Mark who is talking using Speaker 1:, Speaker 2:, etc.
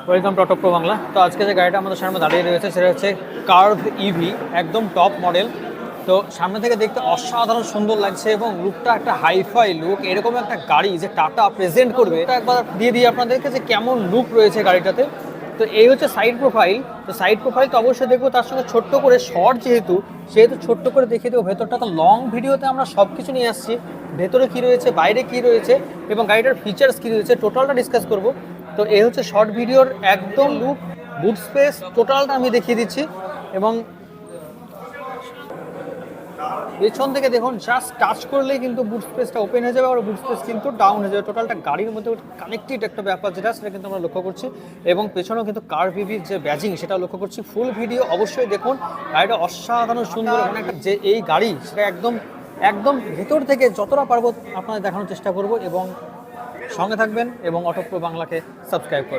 Speaker 1: Welcome to auto pro Bangla. তো আজকে যে গাড়িটা আমাদের সামনে দাঁড়িয়ে রয়েছে সেটা হচ্ছে কার্ভ ইভি, একদম টপ মডেল। তো সামনে থেকে দেখতে অসাধারণ সুন্দর লাগছে এবং লুকটা একটা হাইফাই লুক। এরকম একটা গাড়ি যে টাটা প্রেজেন্ট করবে এটা একবার দিয়ে দিই আপনাদেরকে যে কেমন লুক রয়েছে গাড়িটাতে। তো এই হচ্ছে সাইড প্রোফাইল। তো সাইড প্রোফাইল তো অবশ্যই দেখবো, তার সঙ্গে ছোট্ট করে শর্ট সেহেতু ছোট্ট করে দেখিয়ে দেবো ভেতরটা। তো লং ভিডিওতে আমরা সব কিছু নিয়ে আসছি, ভেতরে কী রয়েছে, বাইরে কী রয়েছে এবং গাড়িটার ফিচার্স কী রয়েছে টোটালটা ডিসকাস করবো। তো এই হচ্ছে শর্ট ভিডিওর একদম লুক, বুট স্পেস টোটালটা আমি দেখিয়ে দিচ্ছি। এবং পেছন থেকে দেখুন, জাস্ট টাচ করলেই কিন্তু বুট স্পেসটা ওপেন হয়ে যাবে আর বুট স্পেস কিন্তু ডাউন হয়ে যাবে। টোটালটা গাড়ির মধ্যে কানেক্টেড একটা ব্যাপার যেটা সেটা কিন্তু আমরা লক্ষ্য করছি। এবং পেছনেও কিন্তু কার্ভ ইভির যে ব্যাজিং সেটা লক্ষ্য করছি। ফুল ভিডিও অবশ্যই দেখুন, গাড়িটা অসাধারণ সুন্দর। মানে একটা যে এই গাড়ি সেটা একদম একদম ভেতর থেকে যতটা পারবো আপনাদের দেখানোর চেষ্টা করব। এবং সঙ্গে থাকবেন এবং অটো প্রো বাংলাকে সাবস্ক্রাইব করবেন।